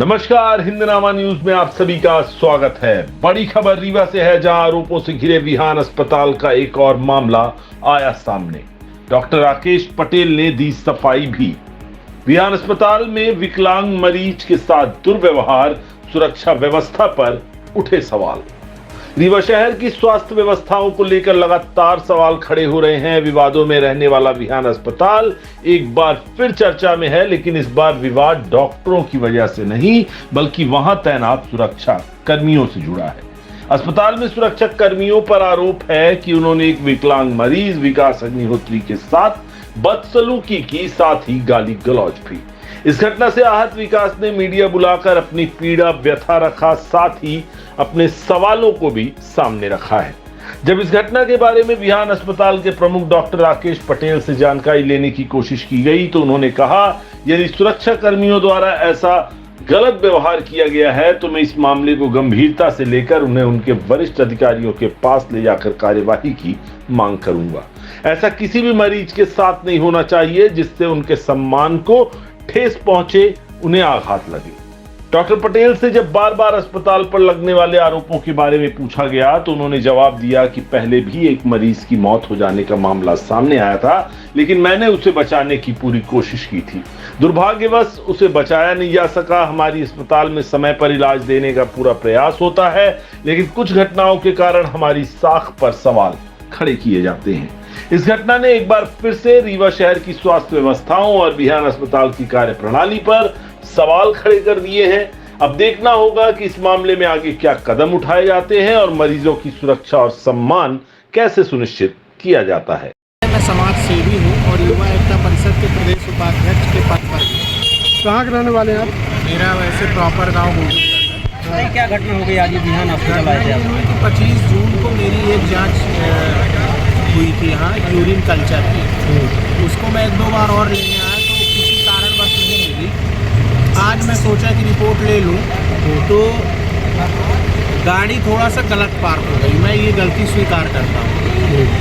नमस्कार, हिंदनामा न्यूज में आप सभी का स्वागत है। बड़ी खबर रीवा से है, जहां आरोपों से घिरे विहान अस्पताल का एक और मामला आया सामने। डॉक्टर राकेश पटेल ने दी सफाई भी। विहान अस्पताल में विकलांग मरीज के साथ दुर्व्यवहार, सुरक्षा व्यवस्था पर उठे सवाल। रीवा शहर की स्वास्थ्य व्यवस्थाओं को लेकर लगातार सवाल खड़े हो रहे हैं। विवादों में रहने वाला विहान अस्पताल एक बार फिर चर्चा में है, लेकिन इस बार विवाद डॉक्टरों की वजह से नहीं, बल्कि वहां तैनात सुरक्षा कर्मियों से जुड़ा है। अस्पताल में सुरक्षा कर्मियों पर आरोप है कि उन्होंने एक विकलांग मरीज विकास अग्निहोत्री के साथ बदसलूकी की, साथ ही गाली गलौज भी। इस घटना से आहत विकास ने मीडिया बुलाकर अपनी पीड़ा व्यथा रखा, साथ ही अपने सवालों को भी सामने रखा है। जब इस घटना के बारे में विहान अस्पताल के प्रमुख डॉक्टर राकेश पटेल से जानकारी लेने की कोशिश की गई तो उन्होंने कहा, यदि सुरक्षा कर्मियों द्वारा ऐसा गलत व्यवहार किया गया है तो मैं इस मामले को गंभीरता से लेकर उन्हें उनके वरिष्ठ अधिकारियों के पास ले जाकर कार्यवाही की मांग करूंगा। ऐसा किसी भी मरीज के साथ नहीं होना चाहिए जिससे उनके सम्मान को ठेस पहुंचे, उन्हें आघात लगे। डॉक्टर पटेल से जब बार बार अस्पताल पर लगने वाले आरोपों के बारे में पूछा गया तो उन्होंने जवाब दिया कि पहले भी एक मरीज की मौत हो जाने का मामला सामने आया था, लेकिन मैंने उसे बचाने की पूरी कोशिश की थी। दुर्भाग्यवश उसे बचाया नहीं जा सका। हमारी अस्पताल में समय पर इलाज देने का पूरा प्रयास होता है, लेकिन कुछ घटनाओं के कारण हमारी साख पर सवाल खड़े किए जाते हैं। इस घटना ने एक बार फिर से रीवा शहर की स्वास्थ्य व्यवस्थाओं और विहान अस्पताल की कार्यप्रणाली पर सवाल खड़े कर दिए हैं। अब देखना होगा कि इस मामले में आगे क्या कदम उठाए जाते हैं और मरीजों की सुरक्षा और सम्मान कैसे सुनिश्चित किया जाता है। मैं समाज सेवी हूँ और युवा एकता परिषद के प्रदेश उपाध्यक्ष के पद पर। कहाँ के रहने वाले हैं आप? मेरा वैसे प्रॉपर गाँव गोविंदगढ़ है। क्या घटना हो गई आज विहान अस्पताल आए थे आप? 25 जून को मेरी एक जांच हुई थी यहाँ यूरिन कल्चर की। उसको मैं 1-2 बार और लेने आया तो किसी कारणवश नहीं मिली। आज मैं सोचा कि रिपोर्ट ले लूँ तो गाड़ी थोड़ा सा गलत पार्क हो गई। मैं ये गलती स्वीकार करता हूँ।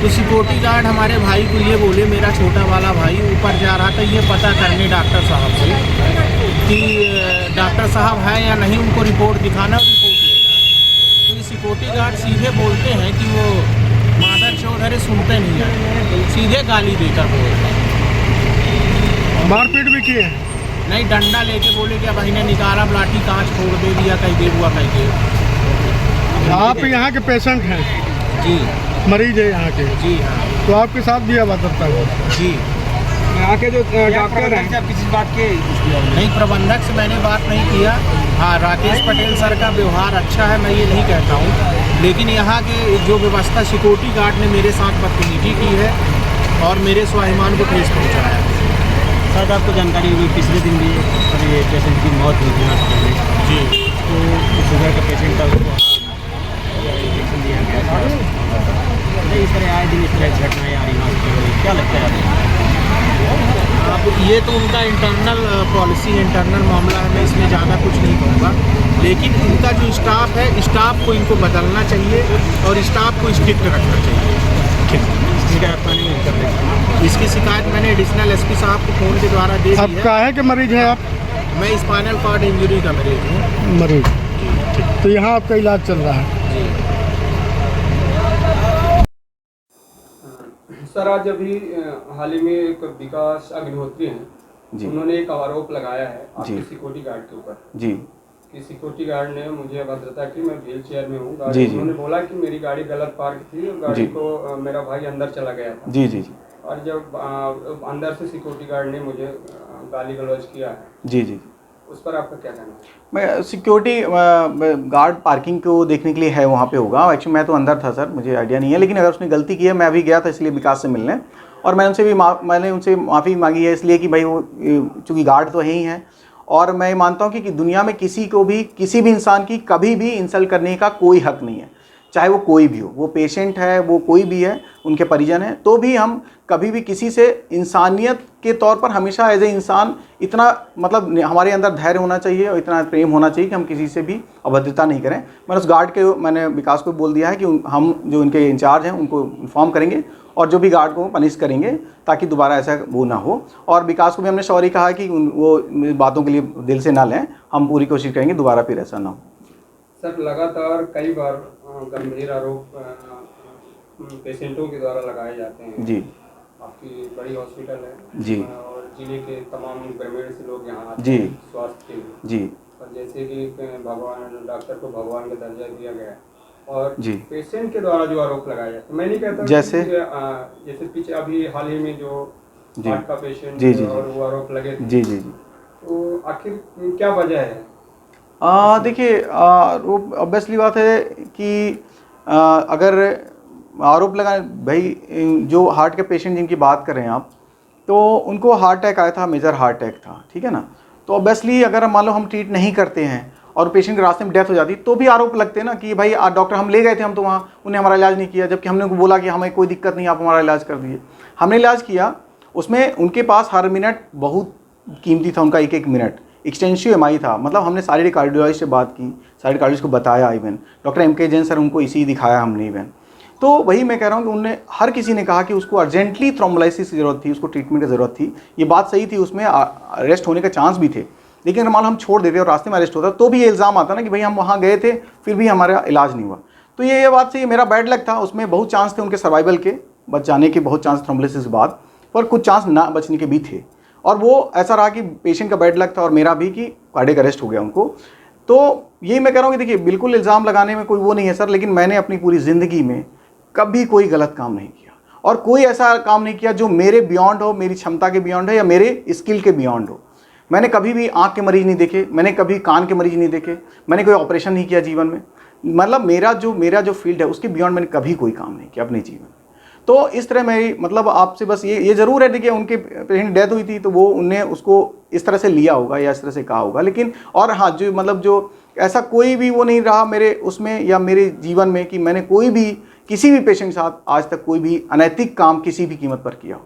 तो सिक्योरिटी गार्ड हमारे भाई को ये बोले, मेरा छोटा वाला भाई ऊपर जा रहा था ये पता करने डॉक्टर साहब से कि डॉक्टर साहब है या नहीं, उनको रिपोर्ट दिखाना और रिपोर्ट लेना। तो ये सिक्योरिटी गार्ड सीधे बोलते हैं कि वो मादर चौधरी सुनते नहीं है, सीधे गाली देकर बोलते हैं। मारपीट भी किए हैं? नहीं, डंडा लेके बोले कि भाई ने निकाला, लाठी कांच फोड़ दे दिया, कहीं दे हुआ कहीं दे। आप यहाँ के पेशेंट हैं? जी। मरीज है यहाँ के? जी हाँ। तो आपके साथ भी अब आता है? जी। यहाँ के जो डॉक्टर हैं किसी बात के नहीं, प्रबंधक से मैंने बात नहीं किया। हाँ, राकेश पटेल सर का व्यवहार अच्छा है, मैं ये नहीं कहता हूँ, लेकिन यहाँ के जो व्यवस्था सिक्योरिटी गार्ड ने मेरे साथ बदतमीजी की है और मेरे स्वाभिमान को ठेस पहुँचाया है। सर, आपको जानकारी हुई पिछले दिन भी ये पेशेंट की मौत हुई थी हॉस्पिटल में। जी। तो शुगर का पेशेंट था, उसको इंजेक्शन दिया गया था। इस तरह आए दिन इस तरह घटनाएँ आ रही हॉस्पिटल में, क्या लगता है आपको? अब ये तो उनका इंटरनल पॉलिसी, इंटरनल मामला है, मैं इसमें ज़्यादा कुछ नहीं कहूँगा, लेकिन इनका जो स्टाफ है, स्टाफ को इनको बदलना चाहिए और स्टाफ को स्ट्रिक्ट रखना चाहिए। इसकी शिकायत मैंने एडिशनल एसपी साहब को फ़ोन के द्वारा दे दी आप है। काहे के मरीज हैं आप? मैं स्पाइनल कॉर्ड इंजरी का मरीज हूँ। मरीज? तो यहाँ आपका इलाज चल रहा है? सर, आज अभी हाल ही में एक विकास अग्निहोत्री हैं, उन्होंने एक आरोप लगाया है आपके सिक्योरिटी गार्ड के ऊपर जी कि सिक्योरिटी गार्ड ने मुझे अभद्रता की, मैं व्हील चेयर में हूँ गाड़ी। उन्होंने बोला कि मेरी गाड़ी गलत पार्क थी और गाड़ी को मेरा भाई अंदर चला गया था। जी जी जी। और जब अंदर से सिक्योरिटी गार्ड ने मुझे गाली गलौज किया है, जी जी, उस पर आपका क्या कहना है? मैं सिक्योरिटी गार्ड पार्किंग को देखने के लिए है, वहाँ पे होगा। एक्चुअली मैं तो अंदर था सर, मुझे आइडिया नहीं है, लेकिन अगर उसने गलती की है, मैं अभी गया था इसलिए विकास से मिलने, और मैंने उनसे माफ़ी मांगी है, इसलिए कि भाई वो चूँकि गार्ड तो है ही हैं, और मैं मानता हूँ कि दुनिया में किसी को भी, किसी भी इंसान की कभी भी इंसल्ट करने का कोई हक नहीं है, चाहे वो कोई भी हो, वो पेशेंट है, वो कोई भी है, उनके परिजन हैं, तो भी हम कभी भी किसी से इंसानियत के तौर पर हमेशा एज ए इंसान इतना मतलब हमारे अंदर धैर्य होना चाहिए और इतना प्रेम होना चाहिए कि हम किसी से भी अभद्रता नहीं करें। मैंने उस गार्ड के, मैंने विकास को बोल दिया है कि हम जो इनके इंचार्ज हैं उनको इन्फॉर्म करेंगे और जो भी गार्ड को पनिश करेंगे ताकि दोबारा ऐसा वो ना हो। और विकास को भी हमने सॉरी कहा कि वो बातों के लिए दिल से ना लें, हम पूरी कोशिश करेंगे दोबारा फिर ऐसा ना हो। सर लगातार कई बार गंभीर आरोप पेशेंटों के द्वारा लगाए जाते हैं। जी आपकी बड़ी हॉस्पिटल है जी और जिले के तमाम ग्रामीण से लोग यहाँ आते जी हैं स्वास्थ्य के लिए। जी और जैसे कि भगवान डॉक्टर को भगवान का दर्जा दिया गया है और जी पेशेंट के द्वारा जो आरोप लगाए जाते हैं, मैं नहीं कहता जैसे? कि, जैसे पीछे अभी हाल ही में जो जी हार्ट का पेशेंट जी जी और वो आरोप लगे थे, जी जी जी तो आखिर क्या वजह है? देखिए ऑब्वियसली बात है कि अगर आरोप लगाए भाई, जो हार्ट के पेशेंट जिनकी बात कर रहे हैं आप, तो उनको हार्ट अटैक आया था, मेजर हार्ट अटैक था, ठीक है ना। तो ऑब्वियसली अगर मान लो हम ट्रीट नहीं करते हैं और पेशेंट के रास्ते में डेथ हो जाती तो भी आरोप लगते हैं ना कि भाई डॉक्टर हम ले गए थे, हम तो वहाँ उन्हें हमारा इलाज नहीं किया, जबकि हमने उनको बोला कि हमें कोई दिक्कत नहीं, आप हमारा इलाज कर दीजिए। हमने इलाज किया, उसमें उनके पास हर मिनट बहुत कीमती था, उनका एक एक मिनट एक्सटेंसिव एमआई था। मतलब हमने शारीरिक कार्डियोलॉजिस्ट से बात की, शारीरिक कार्डियोलॉजिस्ट को बताया, इवन डॉक्टर एम के जैन सर उनको इसी दिखाया हमने इवन। तो वही मैं कह रहा हूँ कि उनने हर किसी ने कहा कि उसको अर्जेंटली थ्रोम्बोलाइसिस की ज़रूरत थी, उसको ट्रीटमेंट की ज़रूरत थी। ये बात सही थी, उसमें अरेस्ट होने का चांस भी थे। लेकिन अगर मान लो हम छोड़ देते और रास्ते में अरेस्ट होता तो भी ये इल्ज़ाम आता ना कि भाई हम वहाँ गए थे फिर भी हमारा इलाज नहीं हुआ। तो ये बात से मेरा बैड लक था, उसमें बहुत चांस थे उनके सर्वाइवल के, बच जाने के बहुत चांस थ्रोम्बोलाइसिस के बाद, पर कुछ चांस ना बचने के भी थे। और वो ऐसा रहा कि पेशेंट का बैड लक था और मेरा भी कि कार्डियक अरेस्ट हो गया उनको। तो यही मैं कह रहा हूँ कि देखिए बिल्कुल इल्ज़ाम लगाने में कोई वो नहीं है सर, लेकिन मैंने अपनी पूरी ज़िंदगी में कभी कोई गलत काम नहीं किया और कोई ऐसा काम नहीं किया जो मेरे बियॉन्ड हो, मेरी क्षमता के बियॉन्ड हो या मेरे स्किल के बियॉन्ड हो। मैंने कभी भी आँख के मरीज़ नहीं देखे, मैंने कभी कान के मरीज़ नहीं देखे, मैंने कोई ऑपरेशन नहीं किया जीवन में। मतलब मेरा जो फील्ड है उसके बियॉन्ड मैंने कभी कोई काम नहीं किया अपने जीवन में। तो इस तरह मैं मतलब आपसे बस ये ज़रूर है, देखिए उनके पेशेंट डेथ हुई थी तो वो उनने उसको इस तरह से लिया होगा या इस तरह से कहा होगा, लेकिन और हाँ जो मतलब जो ऐसा कोई भी वो नहीं रहा मेरे उसमें या मेरे जीवन में कि मैंने कोई भी किसी भी पेशेंट के साथ आज तक कोई भी अनैतिक काम किसी भी कीमत पर किया हो।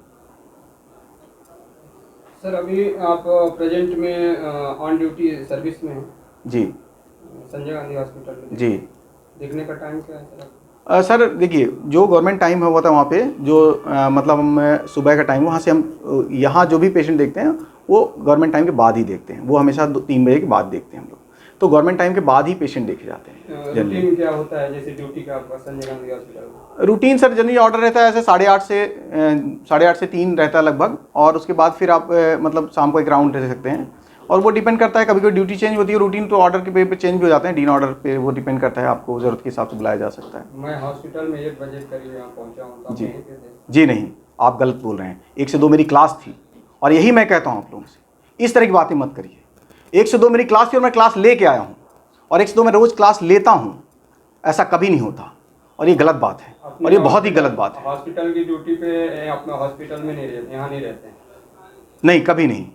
सर अभी आप प्रेजेंट में ऑन ड्यूटी सर्विस में हैं जी संजय गांधी हॉस्पिटल में। जी देखने का टाइम क्या है सर? सर देखिए जो गवर्नमेंट टाइम हुआ था वहाँ पे जो मतलब हम सुबह का टाइम, वहाँ से हम यहाँ जो भी पेशेंट देखते हैं वो गवर्नमेंट टाइम के बाद ही देखते हैं, वो हमेशा 3 बजे के बाद देखते हैं हम लोग। तो गवर्नमेंट टाइम के बाद ही पेशेंट देखे जाते हैं। रूटीन क्या होता है जैसे ड्यूटी का आपका Sanjay Gandhi hospital? Routine sir generally order रहता है ऐसे 8:30 से 3 रहता है लगभग, और उसके बाद फिर आप मतलब शाम को एक राउंड रह सकते हैं और वो डिपेंड करता है, कभी कभी ड्यूटी चेंज होती है, रूटीन तो ऑर्डर के पे चेंज भी हो जाते हैं, डीन ऑर्डर पे वो डिपेंड करता है, आपको ज़रूरत के हिसाब से बुलाया जा सकता है। मैं हॉस्पिटल में 1 बजे करीब यहाँ पहुँचा हूँ तो जी आप यहीं पे थे? जी नहीं, आप गलत बोल रहे हैं। 1 से 2 मेरी क्लास थी और यही मैं कहता हूँ आप लोगों से, इस तरह की बातें मत करिए। 1 से 2 मेरी क्लास थी और मैं क्लास लेके आया हूँ, और 1 से 2 मैं रोज़ क्लास लेता हूँ, ऐसा कभी नहीं होता और ये गलत बात है और ये बहुत ही गलत बात है। हॉस्पिटल की ड्यूटी पे अपना हॉस्पिटल में नहीं रहते, यहाँ नहीं रहते हैं? नहीं, कभी नहीं,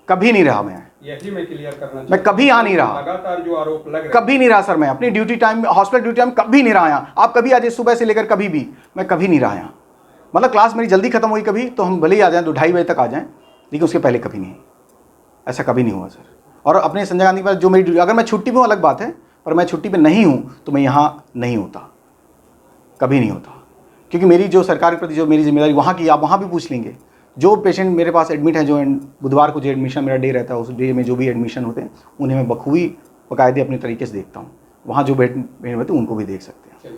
कभी नहीं रहा मैं, यही मैं क्लियर करना मैं कभी यहाँ नहीं रहा, लगातार जो आरोप लग रहे कभी नहीं रहा सर। मैं अपनी duty time hospital duty time कभी नहीं रहा यहाँ। आप कभी आ जाइए सुबह से लेकर कभी भी, मैं कभी नहीं रहा यहाँ। मतलब क्लास मेरी जल्दी खत्म हुई कभी तो हम भले ही आ जाएँ 2-2:30 बजे तक आ जाएँ, लेकिन उसके पहले कभी नहीं, ऐसा कभी नहीं हुआ सर। और अपने संजय गांधी पर जो मेरी ड्यूटी, अगर मैं छुट्टी पे हूँ अलग बात है, पर मैं छुट्टी पे नहीं हूँ तो मैं यहाँ नहीं होता, कभी नहीं होता, क्योंकि मेरी जो सरकार के प्रति जो मेरी जिम्मेदारी वहाँ की, आप वहाँ भी पूछ लेंगे। जो पेशेंट मेरे पास एडमिट है, जो बुधवार को जो एडमिशन मेरा डे रहता है, उस डे में जो भी एडमिशन होते हैं उन्हें मैं बखूबी बाकायदे अपने तरीके से देखता हूँ। वहाँ जो बेड होते हैं उनको भी देख सकते हैं।